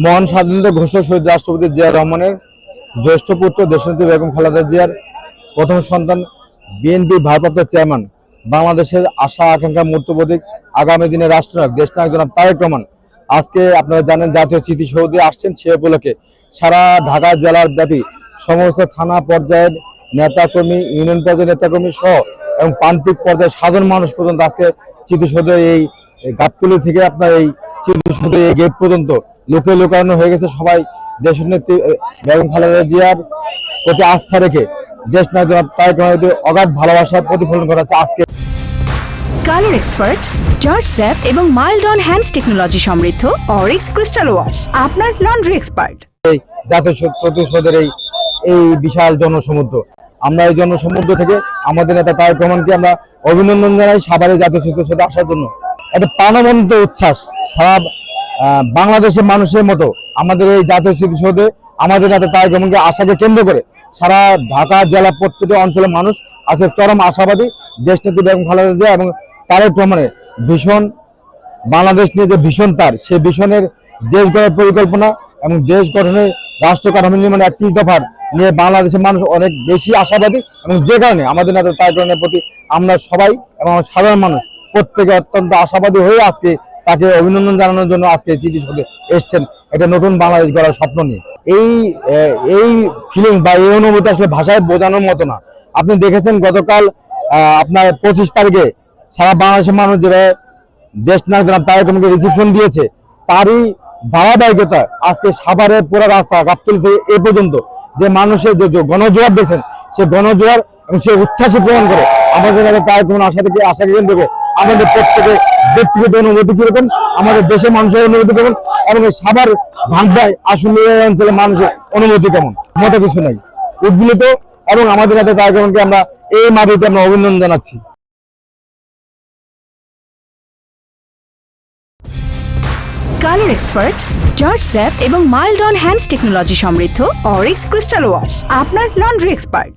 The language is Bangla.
মহান স্বাধীনতা ঘোষক শহীদ রাষ্ট্রপতি জিয়া রহমানের জ্যেষ্ঠ পুত্র দেশনেত্রী বেগম খালেদা জিয়ার প্রথম সন্তান, বিএনপি ভারপ্রাপ্ত চেয়ারম্যান, বাংলাদেশের আশা আকাঙ্ক্ষা মূর্ত প্রতীক, আগামী দিনে রাষ্ট্রনায়ক দেশনায়ক জনাব তারেক রহমান আজকে আপনারা জানেন জাতীয় স্মৃতিসৌধে আসছেন। সে উপলক্ষে সারা ঢাকা জেলার ব্যাপী সমস্ত থানা পর্যায়ের নেতাকর্মী, ইউনিয়ন পর্যায়ের নেতাকর্মী সহ এবং প্রান্তিক পর্যায়ে সাধারণ মানুষ পর্যন্ত আজকে স্মৃতিসৌধে এই গাবতলী থেকে আপনার এই স্মৃতিসৌধের এই গেট পর্যন্ত লোকে লোকারণ্য হয়ে গেছে। সবাই দেশনেত্রী বেগম খালেদা জিয়ার প্রতি আস্থা রেখে দেশ নায়ক জনাব তারেক রহমানের অগাধ ভালোবাসার প্রতিফলন ঘটাচ্ছে আজকে। কালার এক্সপার্ট, জর্জ স্যাপ এবং মাইল্ড অন হ্যান্ডস টেকনোলজি সমৃদ্ধ অরিক্স ক্রিস্টাল ওয়াশ আপনার লন্ড্রি এক্সপার্ট। এই জাতীয় স্মৃতিসৌধের এই বিশাল জনসমুদ্র, আমরা এই জনসমুদ্র থেকে আমাদের নেতা তারেক রহমানকে আমরা অভিনন্দন জানাই সাভারে জাতীয় স্মৃতিসৌধে আসার জন্য। একটা প্রাণবন্ত উচ্ছ্বাস সারা বাংলাদেশের মানুষের মতো আমাদের এই জাতীয় স্মৃতিসৌধে আমাদের নেতা তারেক রহমানকে আশাকে কেন্দ্র করে সারা ঢাকা জেলা প্রত্যেকটি অঞ্চলের মানুষ আছে চরম আশাবাদী দেশনেত্রী বেগম খালেদা জিয়া এবং তারেক রহমানের ভীষণ বাংলাদেশ নিয়ে যে ভীষণ সেই ভীষণের দেশ গড়ার পরিকল্পনা এবং দেশ গঠনের রাষ্ট্র কাঠামো নির্মাণে 31 দফার নিয়ে বাংলাদেশের মানুষ অনেক বেশি আশাবাদী এবং যে কারণে আমাদের নেতা তারেক রহমানের প্রতি আমরা সবাই এবং সাধারণ মানুষ প্রত্যেকে অত্যন্ত আশাবাদী হয়ে আজকে তাকে অভিনন্দন জানানোর জন্য আজকে স্মৃতিসৌধে এসছেন একটা নতুন বাংলাদেশ গড়ার স্বপ্ন নিয়ে। এই ফিলিং বা এই অনুভূতি আসলে ভাষায় বোঝানোর মতো না। আপনি দেখেছেন গতকাল আপনার 25 তারিখে সারা বাংলাদেশের মানুষ যেভাবে দেশ নায়ক জনাব তারেক রহমানকে রিসিপশন দিয়েছে, তারই ধারাবাহিকতা আজকে সাভারের পুরো রাস্তা গাবতলী থেকে এ পর্যন্ত যে মানুষের যে গণজোয়ার দেখছেন, সে গণজোয়ার এবং সে উচ্ছ্বাসে প্রমাণ করে আমাদের তারেক রহমান আশাকে কেন্দ্র করে আমাদের প্রত্যেকের ব্যক্তিগত অনুভূতি কিরকম, আমাদের দেশের মানুষের অনুভূতি কেমন এবং সাভার ভাঙ্গায় আসলে অঞ্চলের মানুষের অনুভূতি কেমন, মতো কিছু নাই। উদ্বেলিত এবং আমাদের নেতা তারেক রহমানকে আমরা এই মাটিতে আমরা অভিনন্দন জানাচ্ছি। কালার এক্সপার্ট, জর্জ স্যাপ এবং মাইল্ড অন হ্যান্ডস টেকনোলজি সমৃদ্ধ অরিক্স ক্রিস্টাল ওয়াশ আপনার লন্ড্রি এক্সপার্ট।